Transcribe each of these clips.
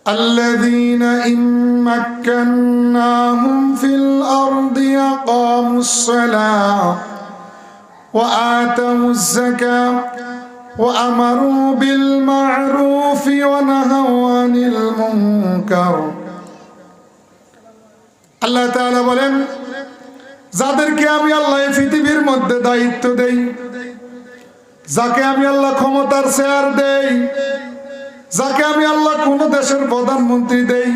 الذين إن مكناهم في الأرض أقاموا الصلاة وآتوا الزكاة وأمروا بالمعروف ونهوا عن المنكر আল্লাহ তাআলা বলেন, যাদেরকে আমি আল্লাহ এই পৃথিবীর মধ্যে দায়িত্ব দেই, যাকে আমি আল্লাহ ক্ষমতার চেয়ার দেই, যাকে আমি আল্লাহ কোন দেশের প্রধানমন্ত্রী দেই,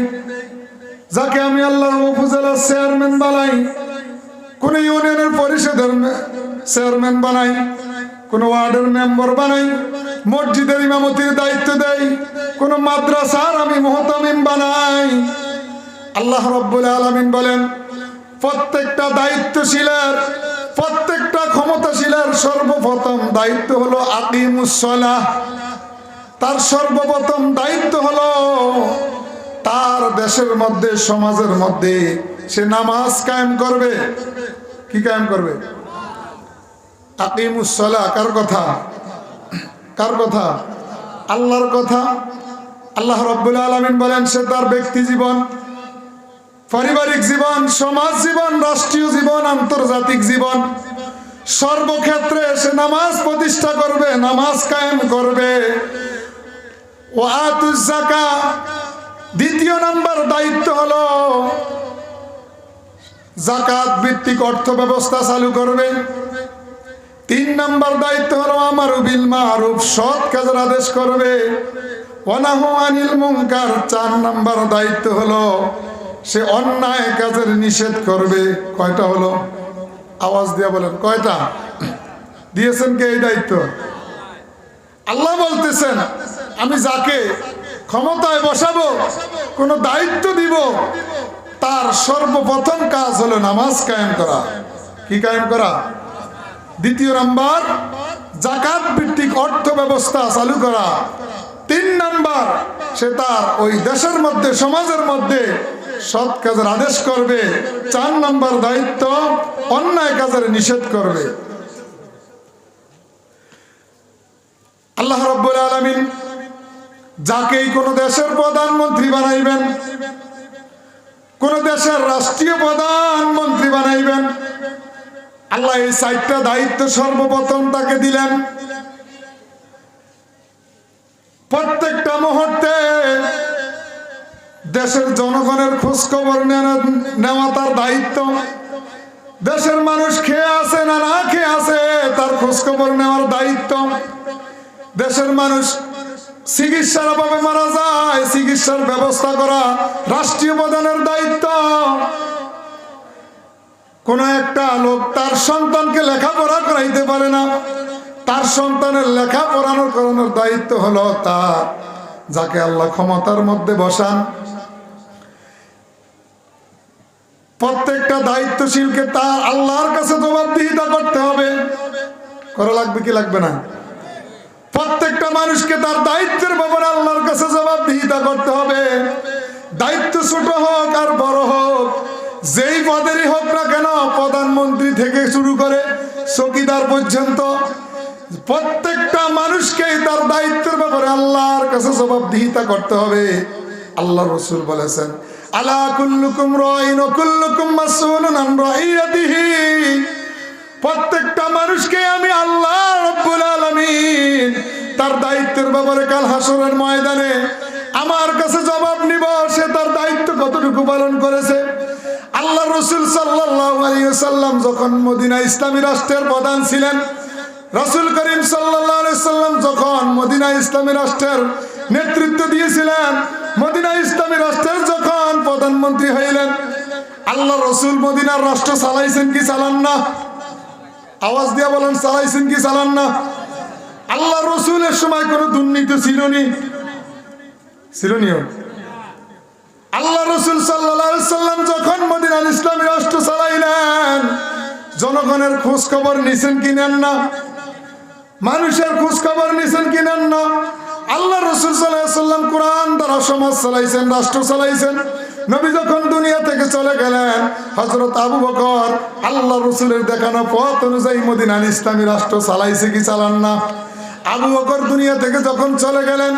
যাকে আমি আল্লাহ উপজেলার চেয়ারম্যান বানাই, কোন ইউনিয়নের পরিষদের চেয়ারম্যান বানাই, কোন ওয়ার্ডের মেম্বার বানাই, মসজিদের ইমামতির দায়িত্ব দেই, কোন মাদ্রাসার আমি মুহতামিম বানাই, আল্লাহ রাব্বুল আলামিন বলেন প্রত্যেকটা দায়িত্বশীলের, প্রত্যেকটা ক্ষমতাশীলের সর্বপ্রথম দায়িত্ব হলো আকিমুস সালাহ। তার সর্বপ্রথম দায়িত্ব হলো তার দেশের মধ্যে, সমাজের মধ্যে সে নামাজ কায়েম করবে। কি কায়েম করবে? আকিমুস সালাহ। কার কথা? কার কথা? আল্লাহর কথা। আল্লাহ রাব্বুল আলামিন বলেন সে তার ব্যক্তি জীবন, পারিবারিক জীবন, সমাজ জীবন, রাষ্ট্রীয় জীবন, আন্তর্জাতিক জীবন, সর্বক্ষেত্রে সে নামাজ প্রতিষ্ঠা করবে, নামাজ কায়েম করবে। ওয়াতুজ যাকাত, দ্বিতীয় নাম্বার দায়িত্ব হলো যাকাত ভিত্তিক অর্থ ব্যবস্থা চালু করবে। 3 নাম্বার দায়িত্ব হলো আমারু বিল মারুফ, সৎ কাজের আদেশ করবে। ওয়া নাহু আনিল মুনকার, 4 নাম্বার দায়িত্ব হলো সে অন্যায় কাজের নিষেধ করবে। কয়টা হলো? আওয়াজ দিয়ে বলেন কয়টা? দিয়েছেন কে এই দায়িত্ব? আল্লাহ বলতেছেন আমি যাকে ক্ষমতায় বসাবো, কোন দায়িত্ব দিব, তার সর্বপ্রথম কাজ হলো নামাজ কায়েম করা। কি কায়েম করা? দ্বিতীয় নাম্বার যাকাত ভিত্তিক অর্থ ব্যবস্থা চালু করা। 3 নাম্বার সে তার ওই দেশের মধ্যে, সমাজের মধ্যে সৎ কাজের আদেশ করবে। 4 নাম্বার দায়িত্ব অন্যায় কাজের নিষেধ করবে। আল্লাহ রাব্বুল আলামিন যাকেই কোন দেশের প্রধানমন্ত্রী বানাইবেন, কোন দেশের রাষ্ট্রীয় প্রধানমন্ত্রী বানাইবেন, আল্লাহ এই 4টা দায়িত্ব সর্বপ্রথম তাকে দিলেন। প্রত্যেকটা মুহূর্তে দেশের জনগণের খোঁজ খবর নেওয়া তার দায়িত্ব। দেশের মানুষ খেয়ে আছে না না খেয়ে আছে তার খোঁজ খবর নেওয়ার দায়িত্ব। দেশের মানুষ চিকিৎসার অভাবে মারা যায়, চিকিৎসার ব্যবস্থা করা রাষ্ট্রীয় প্রধানের দায়িত্ব। কোন একটা লোক তার সন্তানকে লেখাপড়া করাইতে পারে না, তার সন্তানের লেখাপড়ানো করানোর দায়িত্ব হলো তার, যাকে আল্লাহ ক্ষমতার মধ্যে বসান। প্রত্যেকটা দায়িত্বশীলকে তার আল্লাহর কাছে জবাবদিহিতা করতে হবে। করা লাগবে কি লাগবে না? প্রত্যেকটা মানুষকে তার দায়িত্বের ব্যাপারে আল্লাহর কাছে জবাবদিহিতা করতে হবে। দায়িত্ব ছোট হোক আর বড় হোক, যেই পদেরই হোক না কেন, প্রধানমন্ত্রী থেকে শুরু করে চৌকিদার পর্যন্ত প্রত্যেকটা মানুষকেই তার দায়িত্বের ব্যাপারে আল্লাহর কাছে জবাবদিহিতা করতে হবে। আল্লাহ রাসূল বলেছেন আলা কুল্লুকুম রাইন ওয়া কুল্লুকুম মাসউলুন আন রাইয়াতিহি, প্রত্যেকটা মানুষকে আমি আল্লাহ রাব্বুল আলামিন তার দায়িত্বের ব্যাপারে কাল হাসরের ময়দানে আমার কাছে জবাব নিব, সে তার দায়িত্ব কতটুকু পালন করেছে। আল্লাহ রাসূল সাল্লাল্লাহু আলাইহি ওয়াসাল্লাম যখন মদিনা ইসলামী রাষ্ট্রের প্রধান ছিলেন, রাসূল করিম সাল্লাল্লাহু আলাইহি ওয়াসাল্লাম যখন মদিনা ইসলামী রাষ্ট্রের নেতৃত্ব দিয়েছিলেন, মদিনা ইসলামী রাষ্ট্রের যখন প্রধানমন্ত্রী হইলেন, আল্লাহ রাসূল মদিনার রাষ্ট্র চালাইছেন কি চালান না? আওয়াজ দিয়ে বলেন চালাইছেন কি চালান না? আল্লাহ রাসূলের সময় কোনো দুর্নীতি ছিল নি? ছিল নি? আল্লাহ রাসূল সাল্লাল্লাহু আলাইহি ওয়াসাল্লাম যখন মদিনার ইসলামী রাষ্ট্র চালাইলেন, জনগণের খোঁজ খবর নিছেন কি নেন না? মানুষের খোঁজ খবর নিছেন কি নেন না? আল্লাহ রাসূল সাল্লাল্লাহু আলাইহি ওয়াসাল্লাম কোরআন দ্বারা সমাজ চালাইছেন, রাষ্ট্র চালাইছেন। নবী যখন দুনিয়া থেকে চলে গেলেন, হযরত আবু বকর আল্লাহ রাসূলের দেখানো পথ অনুযায়ী মদিনার ইসলামী রাষ্ট্র চালাইছে কি চালান না? আবু বকর দুনিয়া থেকে যখন চলে গেলেন,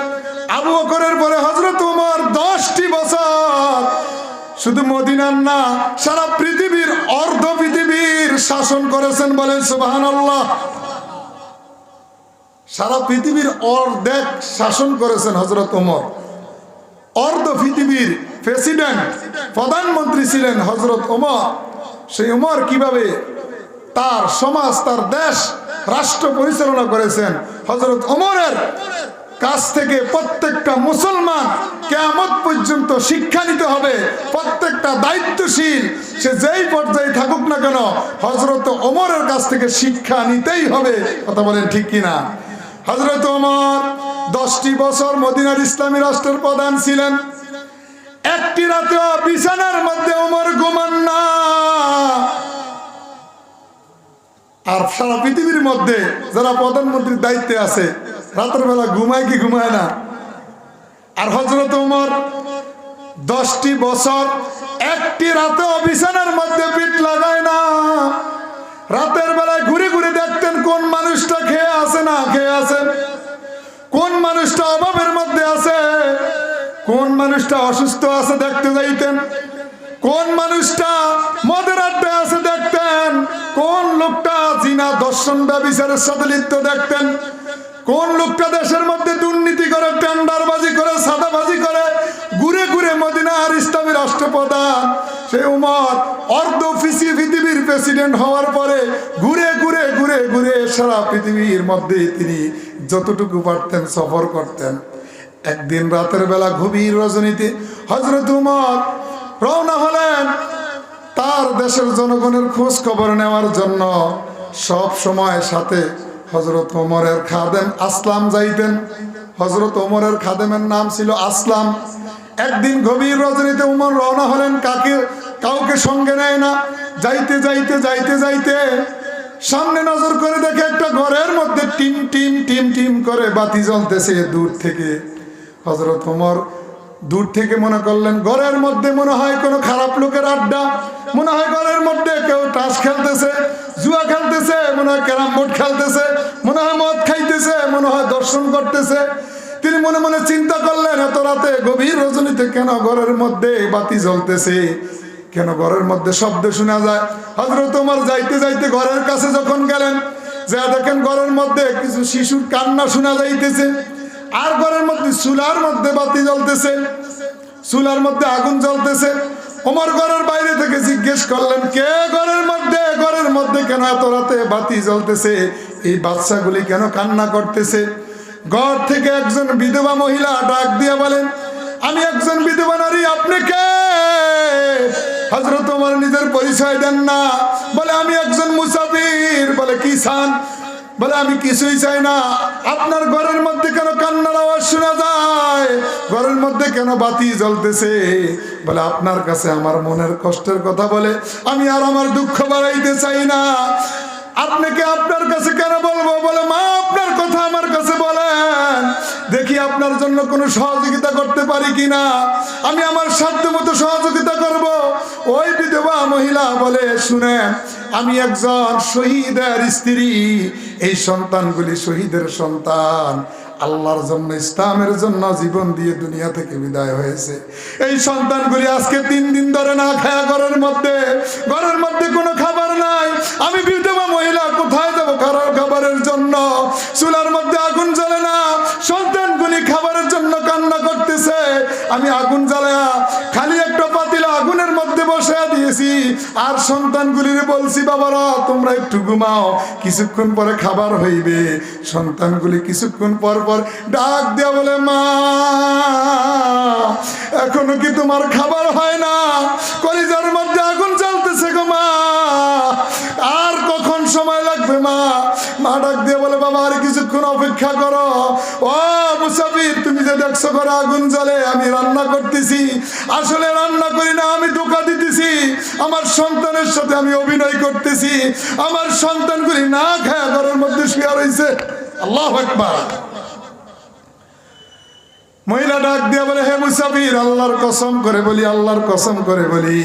আবু বকরের পরে হযরত ওমর 10 শুধু মদিনার না, সারা পৃথিবীর অর্ধ পৃথিবীর শাসন করেছেন, বলেন সুবহানাল্লাহ। সারা পৃথিবীর অর্ধেক শাসন করেছেন হযরত ওমর। অর্ধ পৃথিবীর প্রেসিডেন্ট, প্রধানমন্ত্রী ছিলেন হযরত ওমর। সেই ওমর কিভাবে তার সমাজ, তার দেশ, রাষ্ট্র পরিচালনা করেছেন, হযরত ওমরের কাছ থেকে প্রত্যেকটা মুসলমান কিয়ামত পর্যন্ত শিক্ষা নিতে হবে। প্রত্যেকটা দায়িত্বশীল সে যেই পর্যায়ে থাকুক না কেন, হযরত ওমরের কাছ থেকে শিক্ষা নিতেই হবে। কথা বলেন ঠিক কিনা? হযরত ওমর 10টি বছর মদিনার ইসলামী রাষ্ট্রের প্রধান ছিলেন। একটি রাতে বিছানার মধ্যে ওমর ঘুমান না। আর সারা পৃথিবীর মধ্যে যারা প্রধানমন্ত্রীর দায়িত্বে আছে রাতের বেলা ঘুমায় কি ঘুমায় না? আর হযরত ওমর 10টি বছর একটি রাতে বিছানার মধ্যে পিঠ লাগায় না। রাতের বেলায় ঘুরে ঘুরে দেখতেন কোন মানুষটা খেয়ে আছে না খেয়ে আছে, কোন মানুষটা অভাবের মধ্যে আছে, কোন মানুষটা অসুস্থ আছে দেখতে যাইতেন, কোন মানুষটা মদের আড্ডায় আছে দেখতেন, কোন লোকটা জিনা দর্শন ব্যভিচারের সাথে লিপ্ত দেখতেন, কোন লোকটা দেশের মধ্যে দুর্নীতি করে, টেন্ডারবাজি করে, সাদাবাজি করে, ঘুরে ঘুরে মদিনার ইসলামী রাষ্ট্রপ্রধান সেই ওমর অর্ধ পৃথিবীর প্রেসিডেন্ট হওয়ার পরে ঘুরে ঘুরে ঘুরে ঘুরে সারা পৃথিবীর মধ্যে তিনি যতটুকু পারতেন সফর করতেন। একদিন রাতের বেলা গভীর রজনীতে হযরত ওমর রওনা হলেন তার দেশের জনগণের খোঁজ খবর নেওয়ার জন্য। সব সময় সাথে হযরত ওমরের খাদেম আসলাম যাইতেন। হযরত ওমরের খাদেমের নাম ছিল আসলাম। একদিন গভীর রজনীতে ওমর রওনা হলেন, কাউকে সঙ্গে নেয় না। যাইতে যাইতে যাইতে যাইতে সামনে নজর করে দেখে একটা ঘরের মধ্যে টিম টিম টিম টিম করে বাতি জ্বলতেছে দূর থেকে। হযরত ওমর দূর থেকে মনে করলেন ঘরের মধ্যে মনে হয় কোনো খারাপ লোকের আড্ডা, মনে হয় ঘরের মধ্যে কেউ তাস খেলতেছে, জুয়া খেলতেছে, মনে হয় ক্যারাম বোর্ড খেলতেছে, মনে হয় মদ খাইতেছে, মনে হয় দর্শন করতেছে। তিনি মনে মনে চিন্তা করলেন এত রাতে গভীর রজনীতে কেন ঘরের মধ্যে বাতি জ্বলতেছে, কেন ঘরের মধ্যে শব্দ শোনা যায়। হযরত ওমর যাইতে যাইতে ঘরের কাছে যখন গেলেন, যা দেখেন ঘরের মধ্যে কিছু শিশুর কান্না শোনা যাইতেছে। আর ঘরের মধ্যে চুলার মধ্যে বাতি জ্বলতেছে, চুলার মধ্যে আগুন জ্বলতেছে। ওমর ঘরের বাইরে থেকে জিজ্ঞেস করলেন কে ঘরের মধ্যে কেন এত রাতে বাতি জ্বলতেছে, এই বাচ্চাগুলি কেন কান্না করতেছে? ঘর থেকে একজন বিধবা মহিলা ডাক দিয়ে বলেন আমি একজন বিধবা নারী, আপনি কে? হযরত ওমর নিজের পরিচয় দেন না, বলে আমি একজন মুসাফির। বলে কি চান? বলে আমি কিছুই চাই না, আপনার ঘরের মধ্যে কেন কান্নার আওয়াজ শোনা যায়, ঘরের মধ্যে কেন বাতি জ্বলতেছে? বলে আপনার কাছে আমার মনের কষ্টের কথা বলে আমি আর আমার দুঃখ বাড়াইতে চাই না, আপনাকে আপনার কাছে কেন বলবো? বলে মা আপনার কথা আমার কাছে বলেন, দেখি আপনার জন্য কোনো সহযোগিতা করতে পারি কিনা, আমি আমার সাধ্য মতো সহযোগিতা করব। ওই বিধবা মহিলা বলে শুনেন আমি একজন শহীদের স্ত্রী, এই সন্তানগুলি শহীদের সন্তান, আল্লাহর জন্য ইসলামের জন্য জীবন দিয়ে দুনিয়া থেকে বিদায় হয়েছে। এই সন্তানগুলি আজকে 3 দিন ধরে না খায়া ঘরের মধ্যে কোনো খাবার নাই। আমি বিধবা মহিলা কোথায় যাবো খাবারের জন্য? চুলার মধ্যে আগুন জ্বলে না, সন্তানগুলি খাবারের জন্য কান্না করতেছে। আমি আগুন জ্বালা খালি একটা পাতিলা আগুনের মধ্যে বসে দিয়েছি, আর সন্তানগুলির বলছি বাবারা তোমরা একটু ঘুমাও, কিছুক্ষণ পরে খাবার হইবে। সন্তানগুলি কিছুক্ষণ পর পর ডাক দিয়া বলে মা এখনো কি তোমার খাবার হয় না? কলিজার মধ্যে আগুন জ্বলতেছে গো মা, আর কখন সময় লাগবে মা? মা ডাক দিয়ে বলে বাবা আর কিছুক্ষণ অপেক্ষা করো। ও মুসাফির তুমি যে দেখছো ঘরে আগুন জ্বলে, আমি রান্না করতেছি। আসলে রান্না করি না, আমি ধোঁকা দিতেছি, আমার সন্তানের সাথে আমি অভিনয় করতেছি। আমার সন্তানগুলি না খায় ঘরের মধ্যে শুয়ে রয়েছে। আল্লাহু আকবার। মহিলা ডাক দিয়া বলে হে মুসাফির আল্লাহর কসম করে বলি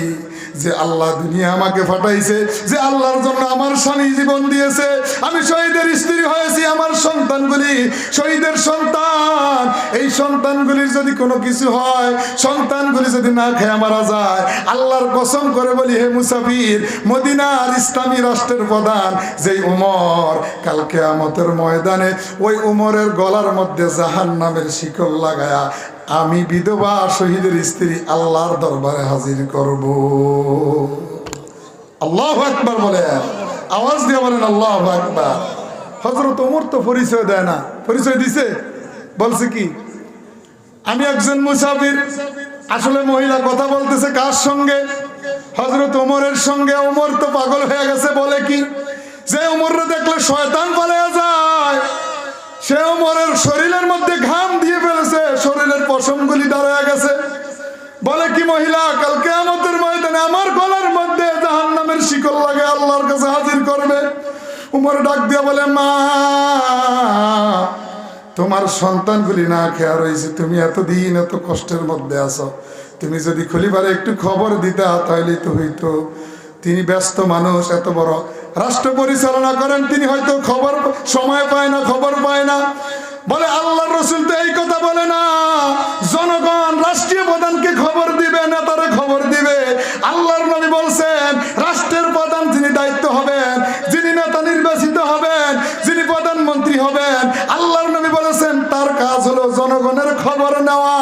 যে আল্লাহ দুনিয়া আমাকে পাঠাইছে, যে আল্লাহর জন্য আমার স্বামী জীবন দিয়েছে, আমি শহীদের স্ত্রী হয়েছি, আমার সন্তানগুলি শহীদের সন্তান। এই সন্তানগুলির যদি কোনো কিছু হয়, সন্তানগুলি যদি না খেয়ে মারা যায়, আল্লাহর কসম করে বলি হে মুসাফির, মদিনার ইসলামী রাষ্ট্রের প্রধান যেই উমর, কাল কিয়ামতের ময়দানে ওই উমরের গলার মধ্যে জাহান্নামের শিকল লাগায়া আমি বিধবা শহীদের স্ত্রী আল্লাহর দরবারে হাজির করব। আল্লাহু আকবার বলে, আওয়াজ দিয়ে বলেন আল্লাহু আকবার। হযরত ওমর তো পরিচয় দেয় না, পরিচয় দিছে, বলছে কি আমি একজন মুসাফির। আসলে মহিলা কথা বলতেছে কার সঙ্গে? হযরত ওমরের সঙ্গে। ওমর তো পাগল হয়ে গেছে, বলে কি যে ওমররে দেখলে শয়তান পালিয়ে যায়। সে ওমরের শরীরের মধ্যে ঘাম দিয়ে ফেলেছে, শরীরের পশমগুলি দাঁড়ায় গেছে। বলে কি মহিলা, কাল কিয়ামতের ময়দানে আমার গলার মধ্যে জাহান্নামের শিকল লাগে আল্লাহর কাছে হাজির করবে। ওমর ডাক দিয়ে বলে, মা তোমার সন্তানগুলি না খেয়া রয়েছে, তুমি এতদিন এত কষ্টের মধ্যে আছো, তুমি যদি খলিফারে একটু খবর দিতা তাহলে তো হইতো। তিনি ব্যস্ত মানুষ, এত বড় রাষ্ট্র পরিচালনা করেন, তিনি হয়তো খবর সময় পায় না, খবর পায় না। বলে আল্লাহর রাসূল তো এই কথা বলে না, জনগণ রাষ্ট্রীয় প্রধানকে খবর দিবে, নেতারে খবর দিবে। আল্লাহর নবী বলছেন রাষ্ট্রের প্রধান যিনি দায়িত্ব হবেন, যিনি নেতা নির্বাচিত হবেন, যিনি প্রধানমন্ত্রী হবেন, আল্লাহর নবী বলেছেন তার কাজ হলো জনগণের খবর নেওয়া,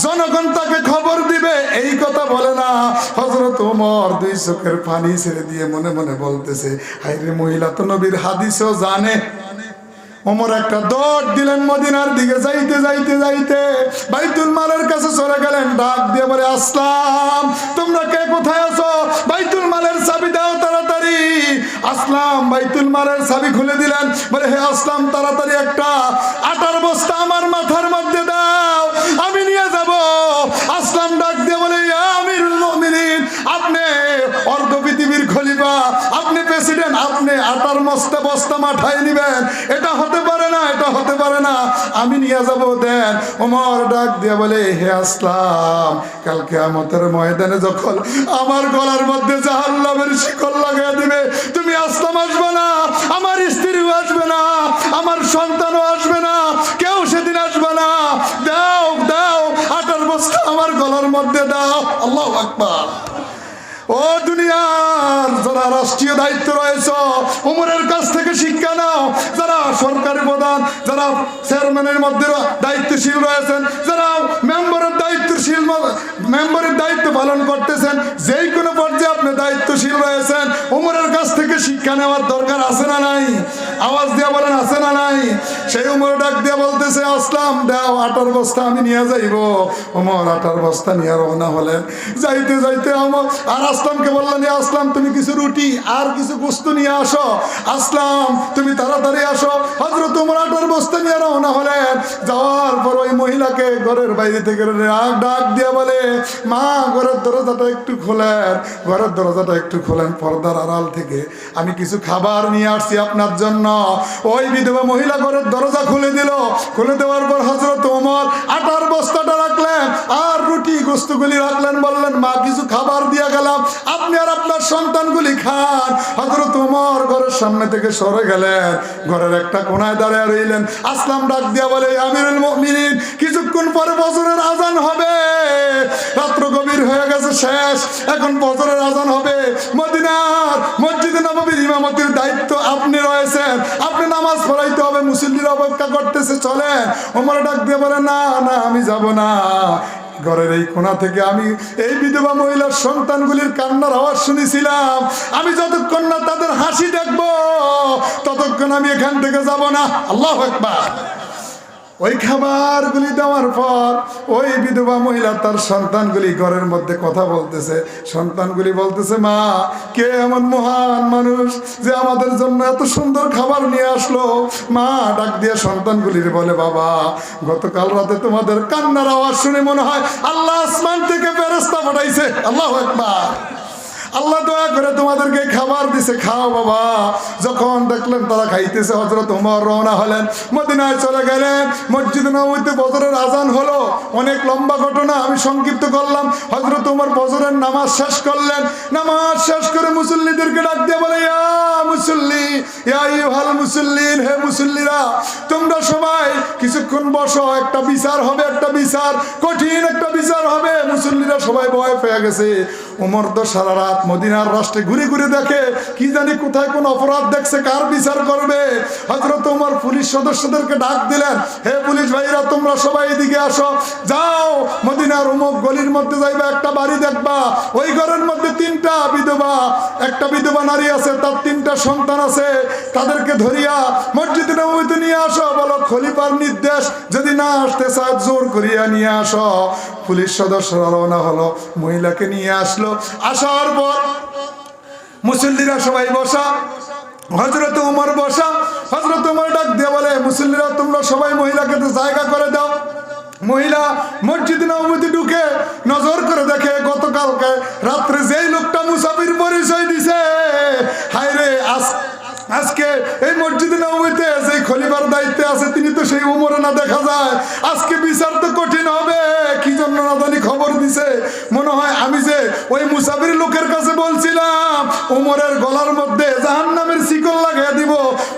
জনগণ তাকে খবর দিবে। এই কথা বলে না। হযরত ওমর দুই চোখের পানি ছেড়ে দিয়ে মনে মনে বলতেছে, হায়রে মহিলা তো নবীর হাদিসও জানে। ওমর একটা দৌড় দিলেন, মদিনার দিকে যাইতে যাইতে যাইতে বাইতুল মালের কাছে চলে গেলেন। ডাক দিয়ে বলে, আসলাম তোমরা কে কোথায় আছো? বাইতুল মালের চাবি দাও তাড়াতাড়ি। আসলাম বাইতুল মালের চাবি খুলে দিলেন। বলে হে আসলাম, তাড়াতাড়ি একটা আটার বস্তা আমার মাথার মধ্যে দাও, আমি নিয়ে যাব। আসলাম ডাক দিয়ে বলে, ইয়া আমিরুল মুমিনিন, আপনি অর্ধ পৃথিবীর খলিফা, আপনি প্রেসিডেন্ট, আপনি আটার বস্তা বস্তা মাথায় নিবেন? এটা হতে পারে না, এটা হতে পারে না, আমি নিয়ে যাব, দেন। ওমর ডাক দিয়ে বলে, হে আসলাম, কাল কিয়ামতের ময়দানে যখন আমার গলার মধ্যে জাহান্নামের শিকল লাগাই দিবে, তুমি আসলাম আসবে না, আমার স্ত্রীও আসবে না, আমার সন্তানও আসবে না, কেউ সেদিন আসবে না। দাও দাও, আটার বস্তা আমার গলার মধ্যে দাও। আল্লাহু আকবার। ও দুনিয়ার যারা রাষ্ট্রীয় দায়িত্ব রয়েছে, ওমরের কাছ থেকে শিক্ষা নাও। যারা সরকারি প্রধান, যারা চেয়ারম্যানের মধ্যে দায়িত্বশীল রয়েছেন, যারা মেম্বারের দায়িত্বশীল, মেম্বারের দায়িত্ব পালন করতেছেন, যেই কোনো পর্যায়ে আপনি দায়িত্বশীল রয়েছেন, ওমরের কাছ থেকে শিক্ষা নেওয়ার দরকার আছে না নাই? আওয়াজ দিয়ে বলেন, আছে না নাই? সেই ওমর ডাক দিয়ে বলতেছে, আসলাম দাও আটার বস্তা, আমি নিয়ে যাইব। ওমর আটার বস্তা নিয়ে রওনা হলেন। যাইতে যাইতে আমার আর আসলামকে বললেন, আসলাম তুমি কিছু রুটি আর কিছু গোশত নিয়ে আসো, আসলাম তুমি তাড়াতাড়ি আসো। হযরত ওমর আটার বস্তা নিয়ে রওনা হলেন। যাওয়ার পর ওই মহিলাকে ঘরের বাইরে থেকে ডাক দিয়ে বলে, মা ঘরের দরজাটা একটু খোলেন, ঘরের দরজাটা একটু খোলেন, পর্দার আড়াল থেকে আমি কিছু খাবার নিয়ে আসছি আপনার জন্য। ওই বিধবা মহিলা ঘরের দরজা খুলে দিল। খুলে দেওয়ার পর হযরত ওমর আটার বস্তাটা রাখলেন আর রুটি গোশতগুলি রাখলেন। বললেন, মা কিছু খাবার দিয়ে গেলাম, আপনি আর আপনার সন্তানগুলি খান। হযরত ওমর ঘরের সামনে থেকে সরে গেলেন, ঘরের একটা কোনায় দাঁড়িয়ে রইলেন। আসলাম ডাক দিয়া বলে, আমিরুল মুমিনিন, কিছুক্ষণ পরে ফজরের আজান হবে, রাত্র গভীর হয়ে গেছে, শেষ, এখন ফজরের আজান হবে। মদিনার মসজিদে নববীর ইমামতির দায়িত্ব আপনি রয়েছেন, আপনি নামাজ পড়াইতে হবে, মুসল্লিরা অপেক্ষা করতেছে, চলেন। ওমর ডাক দিয়ে বলে, না না, আমি যাব না। ঘরের এই কোণা থেকে আমি এই বিধবা মহিলার সন্তানগুলির কান্নার আওয়াজ শুনেছিলাম, আমি যতক্ষণ না তাদের হাসি দেখবো ততক্ষণ আমি এখান থেকে যাব না। আল্লাহু আকবার। ওই খাবারগুলি দেওয়ার পর ওই বিধবা মহিলা তার সন্তানগুলি ঘরের মধ্যে কথা বলতেছে। সন্তানগুলি বলতেছে, মা কে এমন মহান মানুষ যে আমাদের জন্য এত সুন্দর খাবার নিয়ে আসলো? মা ডাক দিয়ে সন্তানগুলির বলে, বাবা গতকাল রাতে তোমাদের কান্নার আওয়াজ শুনে মনে হয় আল্লাহ আসমান থেকে ফেরেশতা পাঠাইছে। আল্লাহু আকবার। আল্লাহ দয়া করে তোমাদেরকে খাবার দিছে, খাও বাবা। যখন দেখলেন তারা খাইতেছে, হযরত ওমর রওনা হলেন, মদিনায় চলে গেলেন। মসজিদ নববীতে ফজরের আজান হলো। অনেক লম্বা ঘটনা, আমি সংক্ষিপ্ত করলাম। হযরত ওমর ফজরের নামাজ শেষ করলেন। নামাজ শেষ করে মুসল্লিদেরকে ডাক দিয়ে বলে, ইয়া মুসল্লি, ইয়া আইয়ুহাল মুসল্লিন, হে মুসল্লিরা, তোমরা সবাই কিছুক্ষণ বসো, একটা বিচার হবে, একটা বিচার, কঠিন একটা বিচার হবে। মুসল্লিরা সবাই ভয় পেয়ে গেছে। ওমর তো সারা রাত মদিনার রাস্তায় ঘুরে ঘুরে দেখে, কি জানি কোথায় কোন অপরাধ দেখছে, কার বিচার করবে। হযরত ওমর পুলিশ সদস্যদেরকে ডাক দিলেন, হে পুলিশ ভাইরা, তোমরা সবাই এদিকে আসো, যাও মদিনার অমুক গলির মধ্যে যাইবা, একটা বাড়ি দেখবা, ওই ঘরের মধ্যে তিনটা বিধবা, একটা বিধবা নারী আছে, তার তিনটা সন্তান আছে, তাদেরকে ধরিয়া মসজিদে নববীতে নিয়ে আসো। বলো খলিফার নির্দেশ, যদি না আসতে চায় জোর করিয়া নিয়ে আসো। পুলিশ সদস্যরা রওনা হলো, মহিলাকে নিয়ে আসলো। আসার পর মুসল্লিরা সবাই বসা, হযরত ওমর বসা। হযরত ওমর ডাক দিয়ে বলে, মুসল্লিরা তোমরা সবাই মহিলাকে তো জায়গা করে দাও। মহিলা মসজিদ নববীতে ঢুকে নজর করে দেখে, গতকালকে রাত্রে যেই লোকটা মুসাফির পরিচয় দিছে, হায় রে, আজকে এই মসজিদ নববীতে যে খলিফার দায়িত্বে আছে তিনি তো সেই ওমরে না, দেখা যায় আজকে বিচার তো কঠিন হবে। কি জন্য না জানি খবর দিছে, মনে হয় আমি যে ওই মুসাফির লোকের কাছে বলছিলাম ওমরের গলার মধ্যে জাহান্নামের শিকল লাগিয়ে দিব,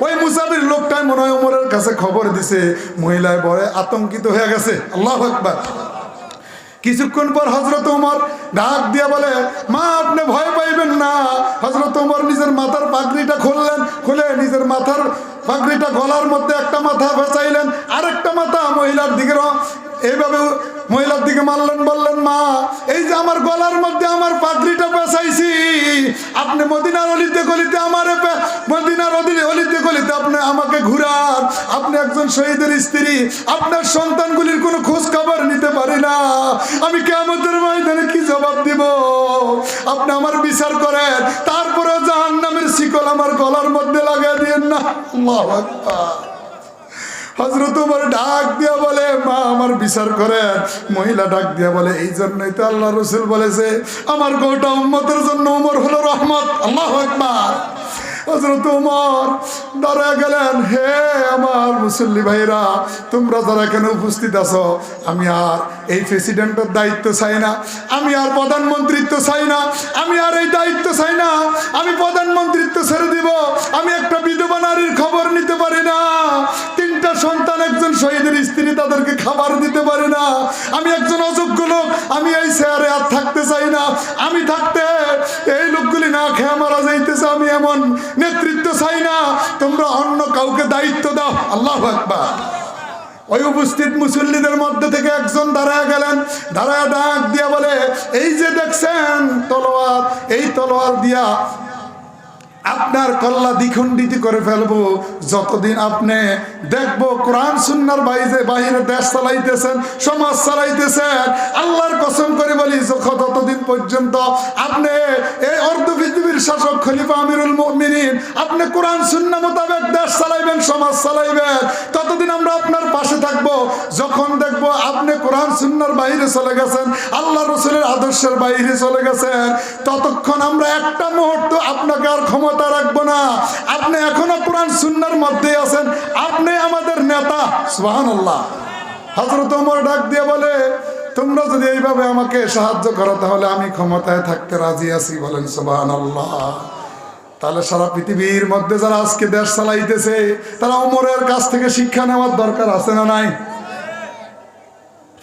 ওই মুসাফির লোকটাই মনে হয় ওমরের কাছে খবর দিছে। মহিলায় বড় আতঙ্কিত হয়ে গেছে। আল্লাহু আকবার। কিছুক্ষণ পর হযরত ওমর ডাক দিয়ে বলে, মা আপনি ভয় পাইবেন না। হযরত ওমর নিজের মাথার পাগড়িটা খুললেন, খুলে নিজের মাথার পাগড়িটা গলার মধ্যে একটা মাথা ফেঁচাইলেন, আরেকটা মাথা মহিলার দিকে এইভাবে মহিলার দিকে মারলেন, বললেন, মা এই যে আমার গলার মধ্যে আমার পাগড়িটা পেঁচাইছি, আপনি মদিনার অলিতে গলিতে আমার মদিনার অলিতে গলিতে আপনি আমাকে ঘুরান। আপনি একজন শহীদের স্ত্রী, আপনার সন্তানগুলির কোনো খোঁজ খবর নিতে পারি না, আমি কিয়ামতের ময়দানে কি জবাব দিব? আপনি আমার বিচার করেন, তারপরে জাহান্নামের শিকল আমার গলার মধ্যে লাগাই দিয়েন না। আল্লাহু আকবার। হযরত ওমর ডাক দিয়া বলে, মা আমার বিচার করেন। মহিলা ডাক দিয়া বলে, এই জন্যই তো আল্লাহ রাসূল বলেছে আমার গোটা উম্মতের জন্য ওমর হলো রহমত। আল্লাহু আকবার। হযরত ওমর দাঁড়ায় গেলেন, হে আমার মুসল্লি ভাইরা, তোমরা যারা এখানে উপস্থিত আছো, আমি আর এই প্রেসিডেন্টের দায়িত্ব চাই না, আমি আর প্রধানমন্ত্রিত্ব চাই না, আমি আর এই দায়িত্ব চাই না, আমি প্রধানমন্ত্রিত্ব ছেড়ে দিব। আমি একটা বিধবা নারীর খবর নিতে পারি না, তিনটা সন্তান, একজন শহীদের স্ত্রী, তাদেরকে খাবার দিতে পারি না, আমি একজন অযোগ্য লোক, আমি এই চেয়ারে আর থাকতে চাই না। আমি থাকতে এই লোকগুলি না খেয়ে মারা যাইতেছে, আমি এমন নেতৃত্ব চাই না, তোমরা অন্য কাউকে দায়িত্ব দাও। আল্লাহু আকবার। ওই উপস্থিত মুসল্লিদের মধ্যে থেকে একজন দাঁড়ায় গেলেন, দাঁড়ায় ডাক দিয়া বলে, এই যে দেখছেন তলোয়ার, এই তলোয়ার দিয়া আপনার কল্লা দ্বিখণ্ডিত করে ফেলবো। যতদিন আপনি দেখবো কোরআন সুন্নাহর বাইরে দেশ চালাইতেছেন, সমাজ চালাইতেছেন, আল্লাহর কসম করে বলি, ততদিন পর্যন্ত আপনি এই অর্ধ পৃথিবীর শাসক খলিফা আমিরুল মুমিনিন, আপনি কোরআন সুন্নাহ মোতাবেক দেশ চালাইবেন, সমাজ চালাইবেন, ততদিন আমরা আপনার পাশে থাকবো। যখন দেখবো আপনি কোরআন সুন্নাহর বাইরে চলে গেছেন, আল্লাহ রাসূলের আদর্শের বাইরে চলে গেছেন, ততক্ষণ আমরা একটা মুহূর্ত আপনাকে আর ক্ষমতা রাখবো না। আপনি এখনো কোরআন সুন্নাহর মধ্যে আছেন, আপনি আমাদের নেতা। সুবহানাল্লাহ। হযরত ওমর ডাক দিয়ে বলে, তোমরা যদি এইভাবে আমাকে সাহায্য করো তাহলে আমি ক্ষমতায় থাকতে রাজি আছি। বলেন সুবহানাল্লাহ। তাহলে সারা পৃথিবীর মধ্যে যারা আজকে দেশ চালাইতেছে, তারা ওমরের কাছ থেকে শিক্ষা নেওয়ার দরকার আছে না নাই?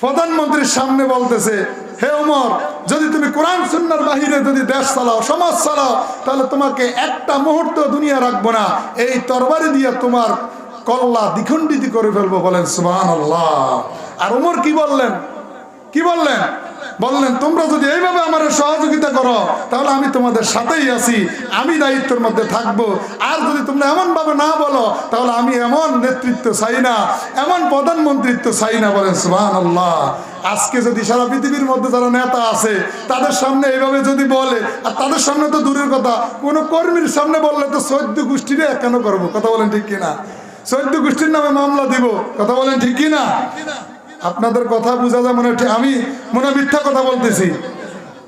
প্রধানমন্ত্রীর সামনে বলতেছে, হে ওমর, যদি তুমি কোরআন সুন্নাহর বাহিরে যদি দেশ চালাও, সমাজ চালাও, তাহলে তোমাকে একটা মুহূর্ত দুনিয়া রাখবো না, এই তরবারি দিয়ে তোমার কল্লা দ্বিখণ্ডিত করে ফেলবো। বলেন সুবহানাল্লাহ। আর ওমর কি বললেন? কি বললেন? বললেন, তোমরা যদি এইভাবে আমার সহযোগিতা করো তাহলে আমি তোমাদের সাথেই আছি, আমি দায়িত্বের মধ্যে থাকবো। আর যদি তোমরা এমন ভাবে না বলো তাহলে আমি এমন নেতৃত্ব চাই না, এমন প্রধানমন্ত্রিত্ব চাই না। বলেন সুবহানাল্লাহ। আজকে যদি সারা পৃথিবীর মধ্যে যারা নেতা আছে তাদের সামনে এইভাবে যদি বলে, আর তাদের সামনে তো দূরের কথা, কোনো কর্মীর সামনে বললে তো 14 গোষ্ঠীরে কেন করবো? কথা বলেন ঠিক কিনা? 14 গোষ্ঠীর নামে মামলা দিব। কথা বলেন ঠিক কিনা? আপনাদের কথা বোঝা যায় মনে আমি মনে মিথ্যা কথা বলতেছি।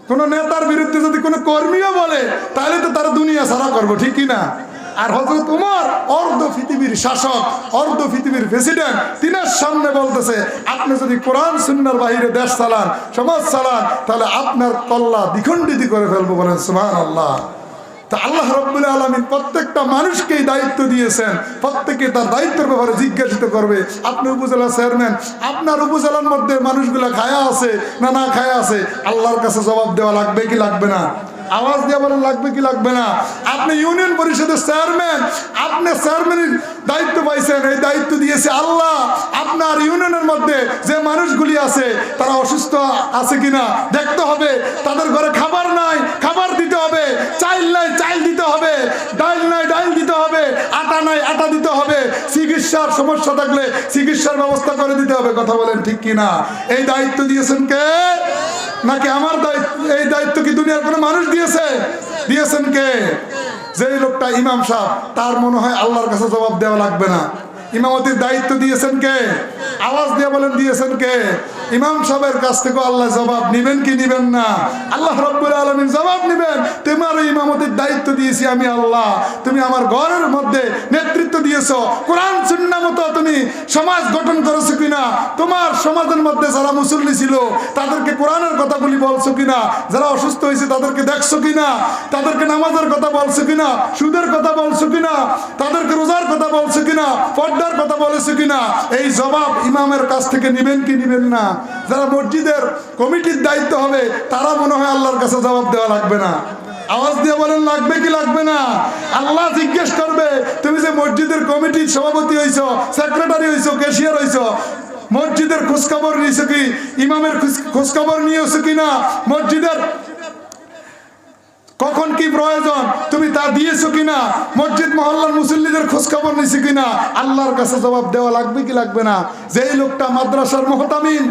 কোন নেতার বিরুদ্ধে যদি কোনো কর্মীও বলে তাহলে তো তারা দুনিয়া ছাড়া করবো, ঠিক কিনা? আর হযরত উমর অর্ধ পৃথিবীর শাসক, অর্ধ পৃথিবীর প্রেসিডেন্ট, তিনার সামনে বলতেছে আপনি যদি কোরআন সুন্নাহর বাইরে দেশ চালান, সমাজ চালান, তাহলে আপনার কল্লা দ্বিখণ্ডিত করে ফেলবো। বলেন সুবহানাল্লাহ। তা আল্লাহ রাব্বুল আলামিন প্রত্যেকটা মানুষকেই দায়িত্ব দিয়েছেন, প্রত্যেকে তার দায়িত্বের ব্যাপারে জিজ্ঞাসিত করবে। আপনি উপজেলা চেয়ারম্যান, আপনার উপজেলার মধ্যে মানুষগুলা খায়া আছে না না খায়া আছে, আল্লাহর কাছে জবাব দেওয়া লাগবে কি লাগবে না? আওয়াজ দিয়ে বলেন লাগবে কি লাগবে না? আপনি ইউনিয়ন পরিষদের চেয়ারম্যান, আপনি চেয়ারম্যানের দায়িত্ব পাইছেন, এই দায়িত্ব দিয়েছে আল্লাহ। আপনার ইউনিয়নের মধ্যে যে মানুষগুলি আছে তারা অসুস্থ আছে কিনা দেখতে হবে, তাদের ঘরে খাবার নাই, খাবার দিতে হবে, চাল নাই, চাল দিতে হবে, ডাল নাই, ডাল দিতে হবে, আটা নাই, আটা দিতে হবে, চিকিৎসার সমস্যা থাকলে চিকিৎসার ব্যবস্থা করে দিতে হবে। কথা বলেন ঠিক কিনা? এই দায়িত্ব দিয়েছেন কে? নাকি আমার দায়িত্ব? এই দায়িত্ব কি দুনিয়ার কোনো মানুষ দিয়েছে? দিয়েছেন কে? যেই লোকটা ইমাম সাহেব, তার মনে হয় আল্লাহর কাছে জবাব দেওয়া লাগবে না। ইমামতির দায়িত্ব দিয়েছেন কে? আওয়াজ দিয়ে বলেন দিয়েছেন কে? ইমাম সাহেবের কাছ থেকে আল্লাহ জবাব নিবেন কি নিবেন না? আল্লাহ রাব্বুল আলামিন জবাব নিবেন। তোমার ইমামতির দায়িত্ব দিয়েছি আমি আল্লাহ, তুমি আমার ঘরের মধ্যে নেতৃত্ব দিয়েছো, কোরআন সুন্নাহ মতো তুমি সমাজ গঠন করেছো কিনা, তোমার সমাজের মধ্যে যারা মুসল্লি ছিল তাদেরকে কোরআনের কথাগুলি বলছো কিনা, যারা অসুস্থ হয়েছে তাদেরকে দেখছো কিনা, তাদেরকে নামাজের কথা বলছো কিনা, সুদের কথা বলছো কিনা, তাদেরকে রোজার কথা বলছো কিনা, পর্দার কথা বলেছো কিনা, এই জবাব ইমামের কাছ থেকে নিবেন কি নিবেন না? যারা মসজিদের কমিটির দায়িত্ব হবে তারা মনে হয় আল্লাহর কাছে জবাব দেওয়া লাগবে না। আওয়াজ দিয়ে বলেন লাগবে কি লাগবে না? আল্লাহ জিজ্ঞেস করবে তুমি যে মসজিদের কমিটির সভাপতি হইছো, সেক্রেটারি হইছো, ক্যাশিয়ার হইছো, মসজিদের খোঁজখবর নিয়েছো কি, ইমামের খোঁজখবর নিয়েছো কিনা, মসজিদের কখন কি প্রয়োজন তুমি তা দিয়েছো কিনা, মসজিদ মহল্লার মুসল্লিদের খোঁজ খবর নিয়েছো কিনা, আল্লাহর কাছে জবাব দেওয়া লাগবে কি লাগবে না? যেই লোকটা মাদ্রাসার মুহতামিম,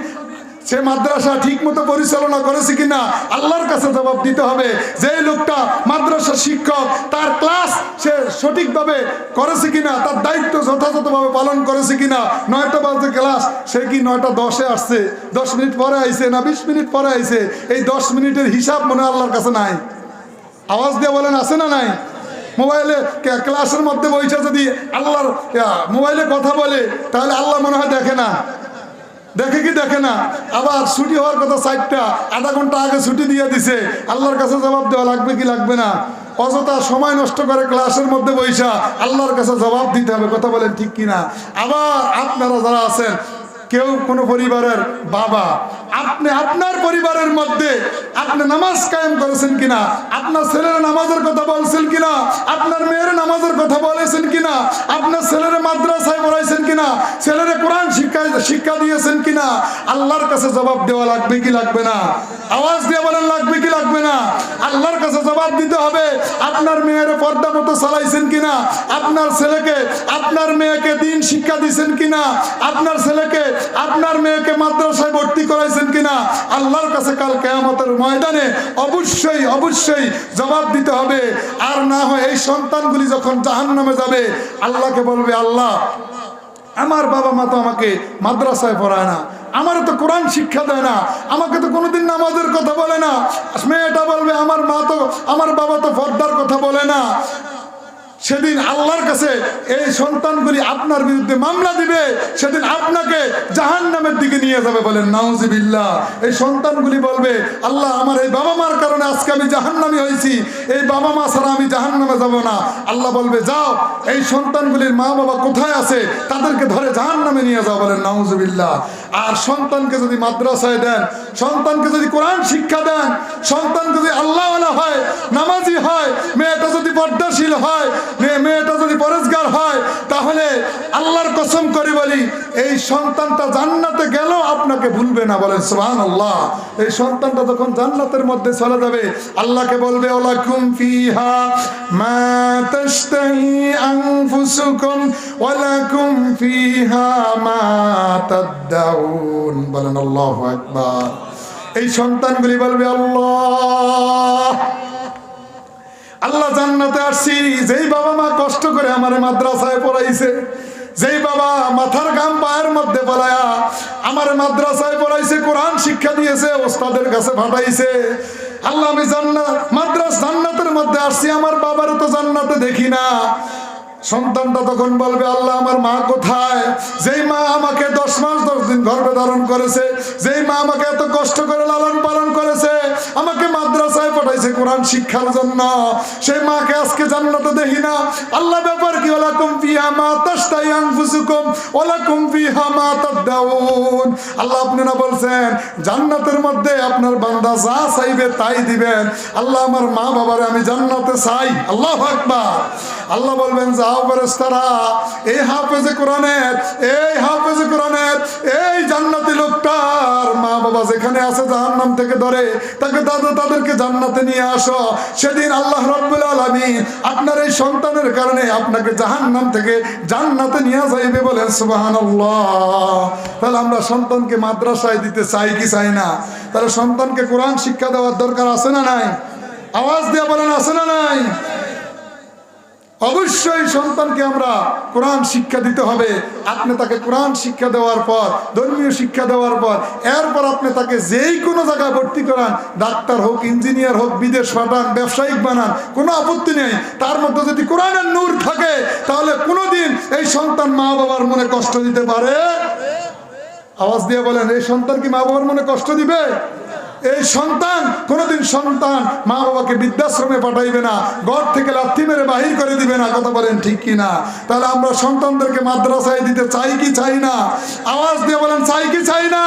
সে মাদ্রাসা ঠিক মতো পরিচালনা করেছে কিনা আল্লাহর কাছে জবাব দিতে হবে। যেই লোকটা মাদ্রাসা শিক্ষক, তার ক্লাস সে সঠিকভাবে করেছে কিনা, তার দায়িত্ব যথাযথভাবে পালন করেছে কিনা, 9টা বাজে ক্লাস, সে কি 9:10 আসছে, 10 মিনিট পরে আইছে না 20 মিনিট পরে আইছে, এই 10 মিনিটের হিসাব মনে আল্লাহর কাছে নাই। আওয়াজ দিয়ে বলেন আছে না নাই? মোবাইলে ক্লাসের মধ্যে বইসা যদি আল্লাহর মোবাইলে কথা বলে তাহলে আল্লাহ মনে হয় দেখে না, দেখে কি দেখে না? আবার ছুটি হওয়ার কথা 4টা, আধা ঘন্টা আগে ছুটি দিয়ে দিছে, আল্লাহর কাছে জবাব দেওয়া লাগবে কি লাগবে না? অযথা সময় নষ্ট করে ক্লাসের মধ্যে বইসা আল্লাহর কাছে জবাব দিতে হবে। কথা বলেন ঠিক কিনা? আবার আপনারা যারা আছেন, কেউ কোনো পরিবারের বাবা, আপনি আপনার পরিবারের মধ্যে আপনি নামাজ কায়েম করেছেন কিনা, আপনার ছেলের নামাজের কথা বলছেন কিনা, আপনার মেয়ের নামাজের কথা বলেছেন কিনা, আপনার ছেলের মাদ্রাসায় পড়াইছেন কিনা, ছেলের কোরআন শিক্ষা দিয়েছেন কিনা, আল্লাহর কাছে জবাব দেওয়া লাগবে কি লাগবে না? আওয়াজ দিয়ে বলেন লাগবে কি লাগবে না? আল্লাহর কাছে জবাব দিতে হবে। আপনার মেয়ের পর্দা মতো চালাইছেন কিনা, আপনার ছেলেকে আপনার মেয়েকে দিন শিক্ষা দিয়েছেন কিনা, আপনার ছেলেকে আপনার মেয়েকে মাদ্রাসায় ভর্তি করাইছেন কিনা, আল্লাহর কাছে কাল কিয়ামতের ময়দানে অবশ্যই অবশ্যই জবাব দিতে হবে। আর না হয় এই সন্তানগুলি যখন জাহান্নামে যাবে, আল্লাহকে বলবে আল্লাহ আমার বাবা মা তো আমাকে মাদ্রাসায় পড়ায় না, আমারও তো কোরআন শিক্ষা দেয় না, আমাকে তো কোনোদিন নামাজের কথা বলে না। মেয়েটা বলবে আমার মা তো আমার বাবা তো পর্দার কথা বলে না। সেদিন আল্লাহর কাছে এই সন্তানগুলি আপনার বিরুদ্ধে মামলা দিবে, সেদিন আপনাকে জাহান্নামের দিকে নিয়ে যাবে। বলেন নাউজুবিল্লাহ। এই সন্তানগুলি বলবে আল্লাহ আমার এই বাবা মার কারণে আজকে আমি জাহান্নামী হয়েছি, এই বাবা মা ছাড়া আমি জাহান্নামে যাব না। আল্লাহ বলবে যাও, এই সন্তানগুলির মা বাবা কোথায় আছে তাদেরকে ধরে জাহান্নামে নিয়ে যাও। বলেন নাউজুবিল্লাহ। আর সন্তানকে যদি মাদ্রাসায় দেন, সন্তানকে যদি কোরআন শিক্ষা দেন, সন্তান যদি আল্লাহওয়ালা হয়, নামাজি হয়, মেয়েটা যদি পর্দাশীল হয়, মেয়েটা যদি পরেজগার হয়, তাহলে আল্লাহর কসম করে বলি এই সন্তানটা জান্নাতে গেল আপনাকে ভুলবে না। বলেন সুবহানাল্লাহ। এই সন্তানটা যখন জান্নাতের মধ্যে চলে যাবে, আল্লাহকে বলবে ওয়ালাকুম ফিহা মা তাশতাহি আনফুসুকুম ওয়ালাকুম ফিহা মা তাদউন। বলেন আল্লাহু আকবার। এই সন্তানগুলি বলবে আল্লাহ আল্লাহ জান্নাতে আসছি, যেই বাবা মা কষ্ট করে আমারে মাদ্রাসায় পড়াইছে, যেই বাবা মাথার ঘাম পায়ের মধ্যে ফলায়া আমারে মাদ্রাসায় পড়াইছে, কোরআন শিক্ষা দিয়েছে, ওস্তাদের কাছে পাঠাইছে, আল্লাহ আমি জান্নাতের মধ্যে আসছি, আমার বাবারও তো জান্নাতে দেখি না। সন্তানটা তখন বলবে আল্লাহ আমার মা কোথায়? যেই মা আমাকে 10 মাস 10 দিন গর্ভে ধারণ করেছে, যেই মা আমাকে এত কষ্ট করে লালন পালন করেছে, আমাকে মাদ্রাসায় পাঠাইছে কোরআন শিক্ষার জন্য, সেই মাকে আজকে জান্নাতে দেখি না। আল্লাহ ব্যাপার কি? ওয়ালাকুম ফিহা মা তাশতাহি আনফুসুকুম ওয়ালাকুম ফিহা মা তাদউন। আল্লাহ আপনি না বলছেন জান্নাতের মধ্যে আপনার বান্দা যা চাইবে তাই দিবেন। আল্লাহ আমার মা বাবারে আমি জান্নাতে চাই। আল্লাহু আকবার। আল্লাহ বলবেন যাও ফেরেশতারা, এই হাফেজে কোরআনের এই জান্নাতি লোকটার মা বাবা যেখানে আছে জাহান্নাম থেকে ধরে তাদেরকে জান্নাতে নিয়ে আসো। সেদিন আল্লাহ রাব্বুল আলামিন আপনার এই সন্তানের কারণে আপনাকে জাহান্নাম থেকে জান্নাতে নিয়ে যাইবে। বলেন সুবহানাল্লাহ। তাহলে আমরা সন্তানকে মাদ্রাসায় দিতে চাই কি চাই না? তাহলে সন্তানকে কোরআন শিক্ষা দেওয়ার দরকার আছে না নাই? আওয়াজ দিয়ে বলেন আছে না নাই? অবশ্যই সন্তানকে আমরা কোরআন শিক্ষা দিতে হবে। আপনি তাকে কোরআন শিক্ষা দেওয়ার পর, ধর্মীয় শিক্ষা দেওয়ার পর, এরপর আপনি তাকে যেই কোনো জায়গায় ভর্তি করান, ডাক্তার হোক, ইঞ্জিনিয়ার হোক, বিদেশ পাঠান, ব্যবসায়িক বানান, কোনো আপত্তি নেই। তার মধ্যে যদি কোরআনের নূর থাকে তাহলে কোনোদিন এই সন্তান মা বাবার মনে কষ্ট দিতে পারে? আওয়াজ দিয়ে বলেন, এই সন্তান কি মা বাবার মনে কষ্ট দিবে? এই সন্তান কোনোদিন মা বাবাকে বৃদ্ধাশ্রমে পাঠাইবে না, ঘর থেকে লাথি মেরে বাহির করে দিবে না। কথা বলেন ঠিক কি না? তাহলে আমরা সন্তানদেরকে মাদ্রাসায় দিতে চাই কি চাই না? আওয়াজ দিয়ে বলেন চাই কি চাই না?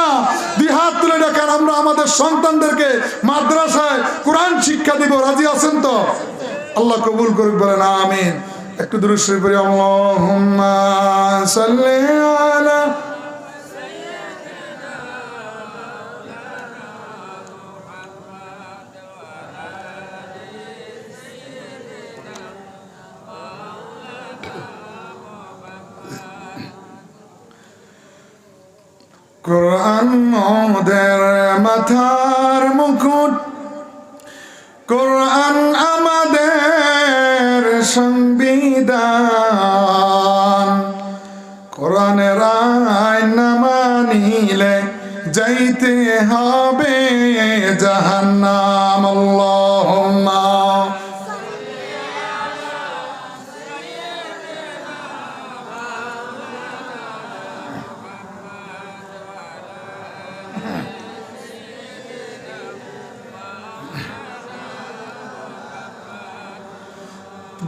2 হাত তুলে রাখেন। আমরা আমাদের সন্তানদেরকে মাদ্রাসায় কোরআন শিক্ষা দিব। রাজি আছেন তো? আল্লাহ কবুল করুক। বলেন আমিন। একটু দুরূদ শরীফ পড়ি। আল্লাহুম্মা সাল্লি আলা কোরআন মোদের মাথার মুকুট, কোরআন আমাদের সংবিধান, কোরআনের আইন না মানিলে যাইতে হবে জাহান্নাম। আল্লাহুম্মা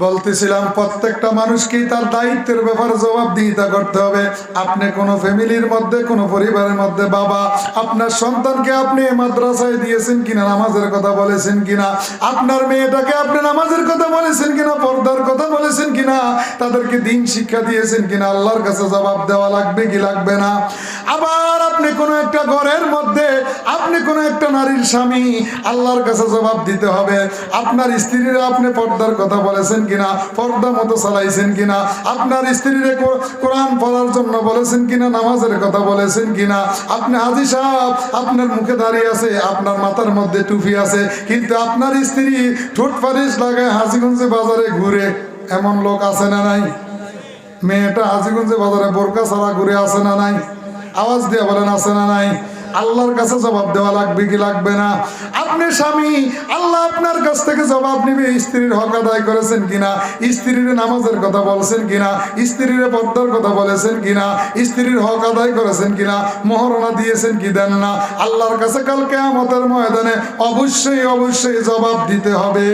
বলতেছিলাম প্রত্যেকটা মানুষকেই তার দায়িত্বের ব্যাপারে জবাবদিহিতা করতে হবে। আপনি কোনো ফ্যামিলির মধ্যে, কোনো পরিবারের মধ্যে বাবা, আপনার সন্তানকে আপনি মাদ্রাসায় দিয়েছেন কিনা, নামাজের কথা বলেছেন কিনা, আপনার মেয়েটাকে আপনি নামাজের কথা বলেছেন কিনা, পর্দার কথা বলেছেন কিনা, তাদেরকে দিন শিক্ষা দিয়েছেন কিনা, আল্লাহর কাছে জবাব দেওয়া লাগবে কি লাগবে না? আবার আপনি কোনো একটা ঘরের মধ্যে, আপনি কোনো একটা নারীর স্বামী, আল্লাহর কাছে জবাব দিতে হবে। আপনার স্ত্রীরা আপনি পর্দার কথা বলেছেন কিনা, পর্দা মতো চালাইছেন কিনা, আপনার স্ত্রীরে কোরআন পড়ার জন্য বলেছেন কিনা, নামাজের কথা বলেছেন কিনা। আপনি হাজী সাহেব, আপনার মুখে দাঁড়িয়ে আছে, আপনার মাথার মধ্যে টুপি আছে, কিন্তু আপনার স্ত্রী ঠোঁট পালিশ লাগায় হাজীগঞ্জে বাজারে ঘুরে, এমন লোক আছে না নাই? মেয়েটা হাজীগঞ্জে বাজারে বোরকা ছাড়া ঘুরে আছে না নাই? আওয়াজ দিয়ে বলেন আছে না নাই? আল্লাহর কাছে জবাব দেওয়া লাগবে কি লাগবে না? আপনি স্বামী, আল্লাহ আপনার কাছ থেকে জবাব নিবে। স্ত্রীর হক আদায় করেছেন কিনা, স্ত্রীর নামাজের কথা বলছেন কিনা, স্ত্রীর পর্দার কথা বলেছেন কিনা, স্ত্রীর হক আদায় করেছেন কিনা, মহারণা দিয়েছেন কি দেন না। আল্লাহর কাছে কাল কিয়ামতের ময়দানে অবশ্যই অবশ্যই জবাব দিতে হবে।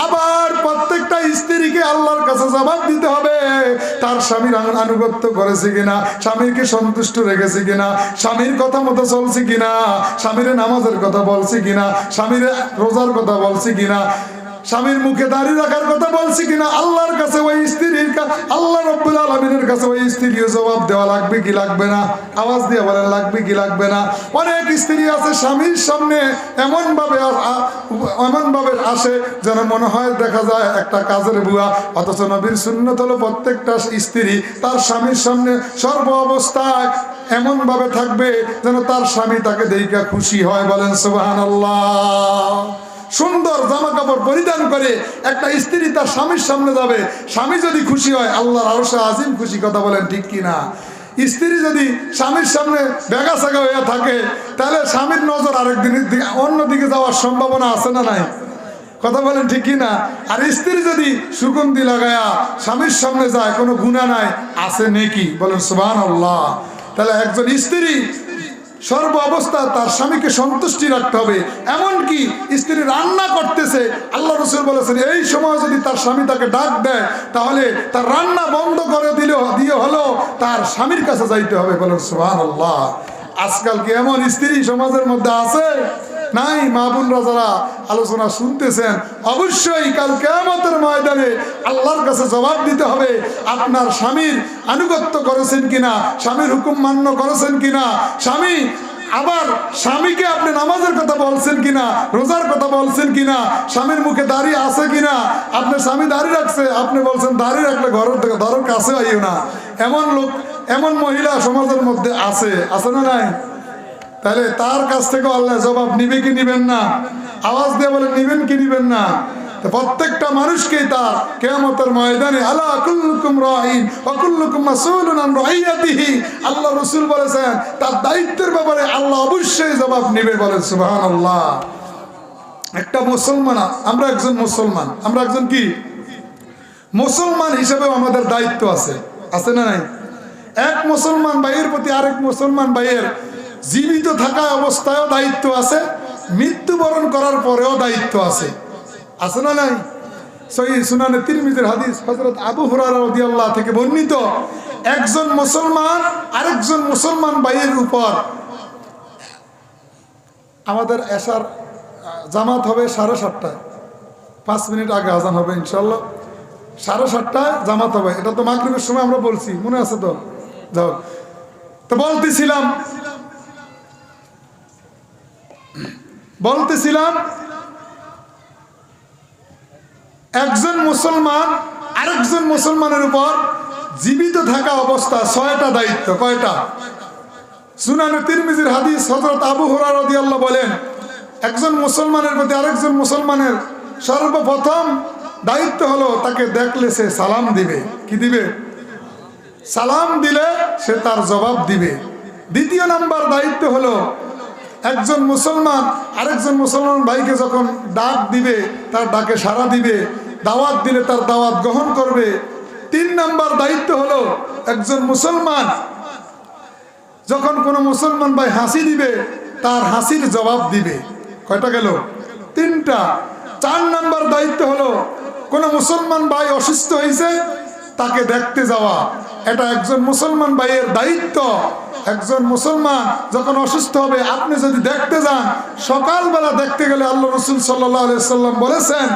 আবার প্রত্যেকটা স্ত্রীকে আল্লাহর কাছে জবাব দিতে হবে তার স্বামীর আনুগত্য করেছে কিনা, স্বামীকে সন্তুষ্ট রেখেছে কিনা, স্বামীর কথা মতো বলছি কিনা, স্বামীর নামাজের কথা বলছি কিনা, স্বামীর রোজার কথা বলছি কিনা, স্বামীর মুখে দাঁড়িয়ে রাখার কথা বলছি কিনা। আল্লাহর কাছে ওই স্ত্রীর, আল্লাহ রাব্বুল আলামিনের কাছে ওই স্ত্রীর জবাব দেওয়া লাগবে কি লাগবে না? আওয়াজ দিয়ে বলেন লাগবে কি লাগবে না? অনেক স্ত্রী আছে স্বামীর সামনে এমন ভাবে আসে যেন মনে হয় দেখা যায় একটা কাজের বুয়া, অথচ নবীর সুন্নত হলো প্রত্যেকটা স্ত্রী তার স্বামীর সামনে সর্ব অবস্থায় এমন ভাবে থাকবে যেন তার স্বামী তাকে দেখে খুশি হয়। বলেন সুবহানাল্লাহ। সুন্দর জামা কাপড় পরিধান করে একটা স্ত্রী তার স্বামীর সামনে যাবে, স্বামী যদি খুশি হয় আল্লাহর আরশে আজিম খুশি। কথা বলেন ঠিক কিনা? স্ত্রী যদি স্বামীর সামনে বেগা সাগা হয়ে থাকে তাহলে স্বামীর নজর আরেকদিনের দিকে অন্যদিকে যাওয়ার সম্ভাবনা আছে না নাই? কথা বলেন ঠিক কি না? আর স্ত্রী যদি সুগন্ধি লাগায়া স্বামীর সামনে যায় কোনো গুনাহ নাই, আছে নেকি? বলেন সুবহানাল্লাহ। তাহলে একজন স্ত্রী সর্ব অবস্থা তার স্বামীকে সন্তুষ্টি রাখতে হবে। এমনকি স্ত্রী রান্না করতেছে, আল্লাহ রাসূল বলেছেন এই সময় যদি তার স্বামী তাকে ডাক দেয় তাহলে তার রান্না বন্ধ করে দিয়ে হলো তার স্বামীর কাছে যাইতে হবে। বলেন সুবহানাল্লাহ। আজকাল কি এমন স্ত্রী সমাজের মধ্যে আছে? নাই। মা বোনরা যারা আলোচনা শুনতেছেন, অবশ্যই কাল কিয়ামতের ময়দানে আল্লাহর কাছে জবাব দিতে হবে আপনার স্বামীর আনুগত্য করেছেন কিনা, স্বামীর হুকুম মান্য করেছেন কিনা, স্বামীকে আপনি নামাজের কথা বলছেন কিনা, রোজার কথা বলছেন কিনা, স্বামীর মুখে দাড়ি আছে কিনা। আপনার স্বামী দাড়ি রাখছে, আপনি বলছেন দাড়ি রাখলে ঘরের কাছে আইও না। এমন মহিলা সমাজের মধ্যে আছে না নাই? তাহলে তার কাছ থেকে আল্লাহ জবাব নিবে কি নিবেন না? আওয়াজ দিয়ে বলে নিবেন কি নিবেন না? প্রত্যেকটা মানুষকেই তার কিয়ামতের ময়দানে আলা কুল্লুকুম রাঈন ওয়া কুল্লুকুম মাসউলুন আন রাইয়াতিহি, আল্লাহ রাসূল বলেছেন তার দায়িত্বের ব্যাপারে আল্লাহ অবশ্যই জবাব নিবে। বলেন সুবহানাল্লাহ। একটা মুসলমান, আমরা একজন কি মুসলমান হিসেবেও আমাদের দায়িত্ব আছে না নাই? এক মুসলমান ভাইয়ের প্রতি আরেক মুসলমান ভাইয়ের জীবিত থাকা অবস্থায়ও দায়িত্ব আছে, মৃত্যুবরণ করার পরেও দায়িত্ব আছে না নাই? সহিহ সুনানে তিরমিজির হাদিস হযরত আবু হুরায়রা রাদিয়াল্লাহু থেকে বর্ণিত, একজন মুসলমান আরেকজন মুসলমান ভাইয়ের উপর, আমাদের এশার জামাত হবে 7:30টায়, 5 মিনিট আগে আজান হবে ইনশাআল্লাহ। 7:30টায় জামাত হবে। এটা তো মাগরিবের সময় আমরা বলছি, মনে আছে তো? যাও তো বলতেছিলাম একজন মুসলমান আরেকজন মুসলমানের উপর জীবিত থাকা অবস্থা 6টা দায়িত্ব। কয়টা? সুনানে তিরমিজির হাদিস হযরত আবু হুরায়রা রাদিয়াল্লাহু বলেন একজন মুসলমানের প্রতি আরেকজন মুসলমানের সর্বপ্রথম দায়িত্ব হলো তাকে দেখলে সে সালাম দিবে। কি দিবে? সালাম দিলে সে তার জবাব দিবে। দ্বিতীয় নাম্বার দায়িত্ব হলো একজন মুসলমান আরেকজন মুসলমান ভাইকে যখন ডাক দিবে তার ডাকে সাড়া দিবে, দাওয়াত দিলে তার দাওয়াত গ্রহণ করবে। 3 নাম্বার দায়িত্ব হলো একজন মুসলমান যখন কোনো মুসলমান ভাই হাসি দিবে তার হাসির জবাব দিবে। কয়টা গেল? 3টা। 4 নাম্বার দায়িত্ব হলো কোনো মুসলমান ভাই অসুস্থ হয়েছে তাকে দেখতে যাওয়া। এটা একজন মুসলমান ভাইয়ের দায়িত্ব। একজন মুসলমান যখন অসুস্থ হবে আপনি যদি দেখতে যান, সকালবেলা দেখতে গেলে আল্লাহ রাসূল সাল্লাল্লাহু আলাইহি ওয়াসাল্লাম বলেছেন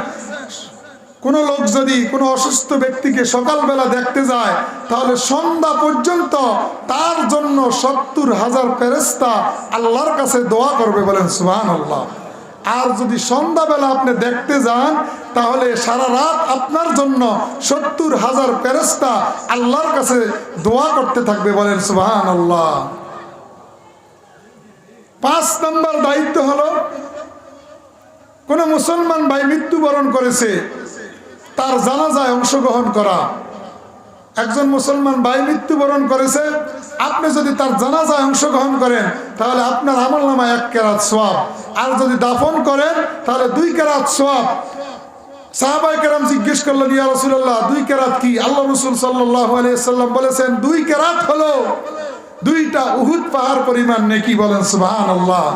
কোন লোক যদি কোনো অসুস্থ ব্যক্তিকে সকালবেলা দেখতে যায় তাহলে সন্ধ্যা পর্যন্ত তার জন্য 70,000 ফেরেশতা আল্লাহর কাছে দোয়া করবে। বলেন সুবহানাল্লাহ। আর যদি সন্ধ্যাবেলা আপনি দেখতে যান তাহলে সারা রাত আপনার জন্য 70,000 ফেরেশতা আল্লাহর কাছে দোয়া করতে থাকবে। বলেন সুবহানাল্লাহ। 5 নম্বর দায়িত্ব হলো কোন মুসলমান ভাই মৃত্যুবরণ করেছে তার জানাজায় অংশগ্রহণ করা। একজন মুসলমান ভাই মৃত্যুবরণ করেছে, আপনি যদি তার জানাজায় অংশগ্রহণ করেন তাহলে আপনার আমলনামায় 1 কেরাত সওয়াব, আর যদি দাফন করেন তাহলে 2 কেরাত সওয়াব। সাহাবায়ে কেরাম জিজ্ঞেস করলেন ইয়া রাসূলুল্লাহ 2 কেরাত কি? আল্লাহ রাসূল সাল্লাল্লাহু আলাইহি ওয়াসাল্লাম বলেছেন 2 কেরাত হলো 2টা উহুদ পাহাড় পরিমাণ নেকি। বলেন সুবহানাল্লাহ।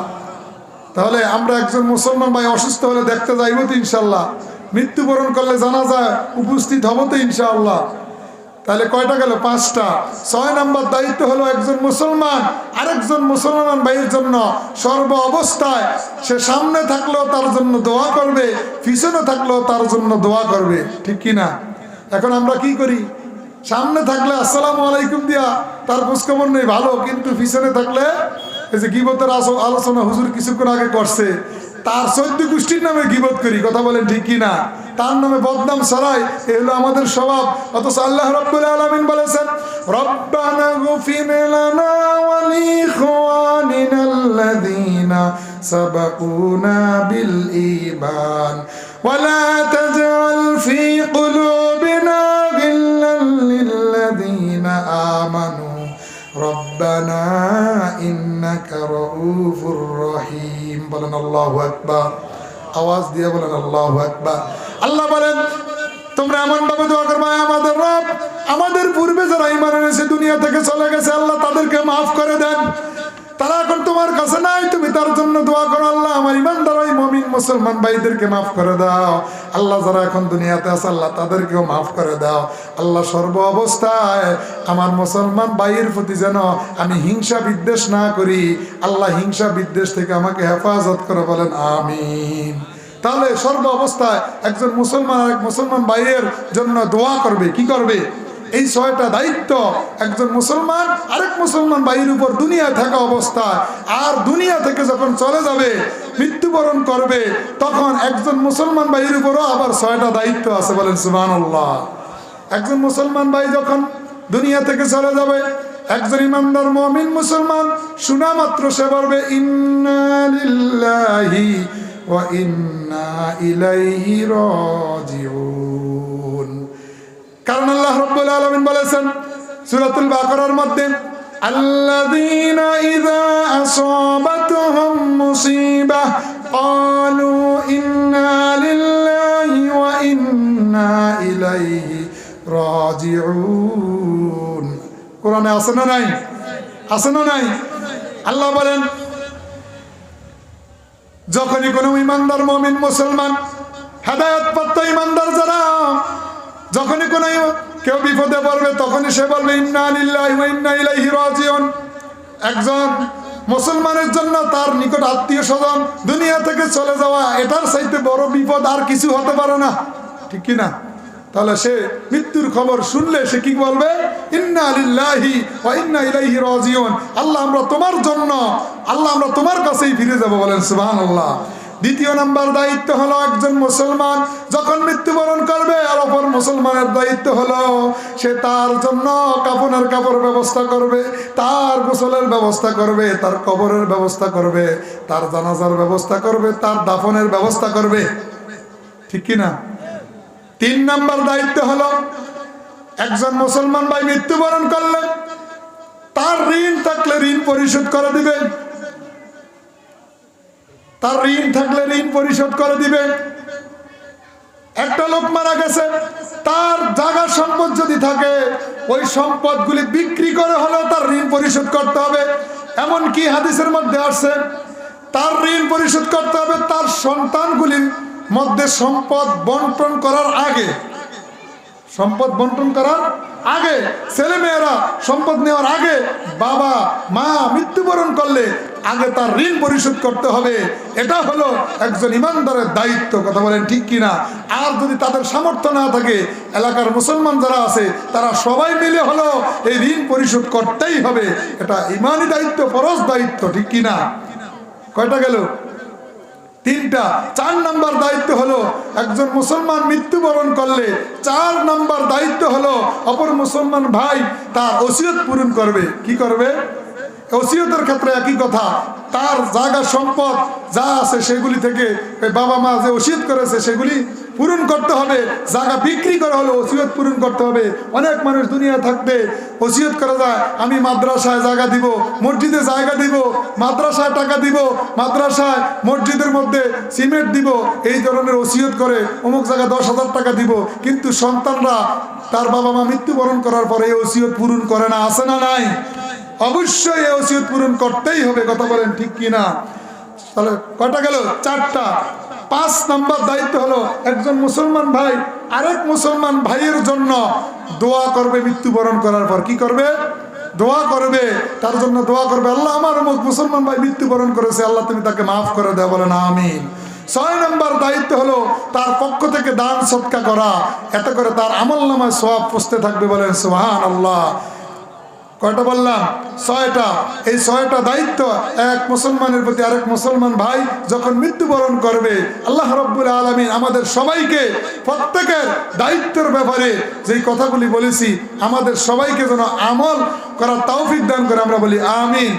তাহলে আমরা একজন মুসলমান ভাই অসুস্থ হলে দেখতে যাইব তো ইনশাআল্লাহ, মৃত্যুবরণ করলে জানাজায় উপস্থিত হব তো ইনশাআল্লাহ। তাহলে কয়টা গেল? 5টা। 6 নম্বর দায়িত্ব হলো একজন মুসলমান আরেকজন মুসলমান ভাইয়ের জন্য সর্ব অবস্থায় সে সামনে থাকলেও তার জন্য দোয়া করবে, পিছনে থাকলেও তার জন্য দোয়া করবে। ঠিক কি না? এখন আমরা কি করি? সামনে থাকলে আসসালামু আলাইকুম দিয়া তার খোঁজখবর নেই, ভালো, কিন্তু পিছনে থাকলে এই যে গীবতের আলোচনা হুজুর কিছুক্ষণ আগে করছে, তার 14 গোষ্ঠীর নামে গীবত করি। কথা বলেন ঠিক কি না? তার নামে বদনাম ছড়াই, এ হলো আমাদের স্বভাব। অথচ আল্লাহ রাব্বুল আলামিন বলেছেন রব্বানা গফির লানা ওয়া লিইখওয়ানিনাল্লাযীনা সাবাকুনা বিল ঈমান ওয়া লা তাজআল ফী কুলুবিনা গিল্লাল লিল্লাযীনা আমানু রব্বানা ইন্নাকা রাউফুর রহিম। বলেন আল্লাহু আকবার। আওয়াজ দিয়ে বলেন আল্লাহু আকবার। আল্লাহ বলেন তোমরা এমন ভাবে দোয়া করবে, আমাদের রব আমাদের পূর্বে যারা ঈমান এনেছে দুনিয়া থেকে চলে গেছে আল্লাহ তাদেরকে মাফ করে দেন। তারা এখন তোমার কাছে নাই, তুমি তার জন্য দোয়া করো, আল্লাহ আমার ইমানদার ওই মুমিন মুসলমান ভাইদেরকে মাফ করে দাও। আল্লাহ যারা এখন দুনিয়াতে আছে আল্লাহ তাদেরকেও মাফ করে দাও। আল্লাহ সর্ব অবস্থায় আমার মুসলমান ভাইয়ের প্রতি যেন আমি হিংসা বিদ্বেষ না করি, আল্লাহ হিংসা বিদ্বেষ থেকে আমাকে হেফাজত করে। বলেন আমিন। তাহলে সর্ব অবস্থায় একজন মুসলমান আরেক মুসলমান ভাইয়ের জন্য দোয়া করবে। কি করবে? এই 6টা দায়িত্ব একজন মুসলমান আরেক মুসলমান ভাইয়ের উপর দুনিয়া থাকা অবস্থায়, আর দুনিয়া থেকে যখন চলে যাবে মৃত্যুবরণ করবে তখন একজন মুসলমান ভাইয়ের উপরও আবার 6টা দায়িত্ব আছে। বলেন সুবহানাল্লাহ। একজন মুসলমান ভাই যখন দুনিয়া থেকে চলে যাবে একজন ইমানদার মুমিন মুসলমান শোনা মাত্র সে বলবে ইন্না লিল্লাহি ওয়া ইন্না ইলাইহি রাজিউন। কারণ আল্লাহ রাব্বুল আলামিন বলেছেন সূরাতুল বাকারার মধ্যে, আল্লাযীনা ইযা আসাবাতুহুম মুসিবাহ ক্বালু ইন্না লিল্লাহি ওয়া ইন্না ইলাইহি রাজিউন। কোরআনে আছে না নাই? আছে না নাই? আল্লাহ বলেন যখনই কোনো ইমানদার মুমিন মুসলমান হেদায়েতপ্রাপ্ত ইমানদার যারা যখনই কোনো কেউ বিপদে পড়বে তখনই সে বলবে ইন্না লিল্লাহি ওয়া ইন্না ইলাইহি রাজিউন। একজন মুসলমানের জন্য তার নিকট আত্মীয় স্বজন দুনিয়া থেকে চলে যাওয়া এটার চাইতে বড় বিপদ আর কিছু হতে পারে না, ঠিক কি না? তাহলে সে মৃত্যুর খবর শুনলে সে কি বলবে? ইন্না লিল্লাহি ওয়া ইন্না ইলাইহি রাজিউন। আল্লাহ আমরা তোমার জন্য, আল্লাহ আমরা তোমার কাছেই ফিরে যাব। বলেন সুবহানাল্লাহ। দ্বিতীয় নাম্বার দায়িত্ব হলো একজন মুসলমান যখন মৃত্যুবরণ করবে আর অপর মুসলমানের দায়িত্ব হলো সে তার জন্য কাফনের কাপড় ব্যবস্থা করবে, তার গোসলের ব্যবস্থা করবে, তার কবরের ব্যবস্থা করবে, তার জানাজার ব্যবস্থা করবে, তার দাফনের ব্যবস্থা করবে, ঠিক কি না? 3 নাম্বার দায়িত্ব হলো একজন মুসলমান ভাই মৃত্যুবরণ করলে তার ঋণ থাকলে ঋণ পরিশোধ করে দিবে, তার ঋণ থাকলে ঋণ পরিশোধ করে দিবে। একটা লোক মারা গেছে, তার জায়গা সম্পদ যদি থাকে ওই সম্পদগুলি বিক্রি করে হলেও তার ঋণ পরিশোধ করতে হবে। এমনকি হাদিসের মধ্যে আসছে তার ঋণ পরিশোধ করতে হবে তার সন্তানগুলির মধ্যে সম্পদ বন্টন করার আগে। সম্পদ বন্টন করার আগে, ছেলে মেয়েরা সম্পদ নেওয়ার আগে, বাবা মা মৃত্যুবরণ করলে আগে তার ঋণ পরিশোধ করতে হবে। এটা হলো একজন ইমানদারের দায়িত্ব। কথা বলেন ঠিক কিনা? আর যদি তাদের সামর্থ্য না থাকে এলাকার মুসলমান যারা আছে তারা সবাই মিলে হলো এই ঋণ পরিশোধ করতেই হবে। এটা ইমানি দায়িত্ব, ফরজ দায়িত্ব, ঠিক কিনা? কয়টা গেল? 3টা। 4 নাম্বার দায়িত্ব হলো একজন মুসলমান মৃত্যুবরণ করলে 4 নাম্বার দায়িত্ব হলো অপর মুসলমান ভাই তার ওসিয়ত পূরণ করবে। কি করবে? ওসিয়তের ক্ষেত্রে একই কথা, তার জায়গা সম্পদ যা আছে সেগুলি থেকে বাবা মা যে ওসিয়ত করেছে সেগুলি পূরণ করতে হবে। জায়গা বিক্রি করা হলো ওসিয়ত পূরণ করতে হবে। অনেক মানুষ দুনিয়া থাকতে ওসিয়ত করা যায়, আমি মাদ্রাসায় জায়গা দিব, মসজিদে জায়গা দিব, মাদ্রাসায় টাকা দিব, মাদ্রাসায় মসজিদের মধ্যে সিমেন্ট দিব, এই ধরনের ওসিয়ত করে অমুক জায়গায় 10,000 টাকা দিব। কিন্তু সন্তানরা তার বাবা মা মৃত্যুবরণ করার পরে এই ওসিয়ত পূরণ করে না। আছে না নাই? অবশ্যই এই ওসিয়ত পূরণ করতেই হবে। কথা বলেন ঠিক কিনা? তাহলে কয়টা গেল? 4টা। 5 নাম্বার দায়িত্ব হলো একজন মুসলমান ভাই আরেক মুসলমান ভাইয়ের জন্য দোয়া করবে মৃত্যুবরণ করার পর। কি করবে? দোয়া করবে, তার জন্য দোয়া করবে, আল্লাহ আমার মুসলমান ভাই মৃত্যুবরণ করেছে, আল্লাহ তুমি তাকে মাফ করে দাও। বলেন আমিন। 6 নাম্বার দায়িত্ব হলো তার পক্ষ থেকে দান সদকা করা, এতে করে তার আমলনামায় সওয়াব পৌঁছতে থাকবে। বলেন সুবহানাল্লাহ। কয়টা বললাম? 6টা। এই 6টা দায়িত্ব এক মুসলমানের প্রতি আরেক মুসলমান ভাই যখন মৃত্যুবরণ করবে আল্লাহ রাব্বুল আলামিন আমাদের সবাইকে প্রত্যেকের দায়িত্বের ব্যাপারে যেই কথাগুলি বলেছি আমাদের সবাইকে যেন আমল করার তৌফিক দান করে। আমরা বলি আমিন।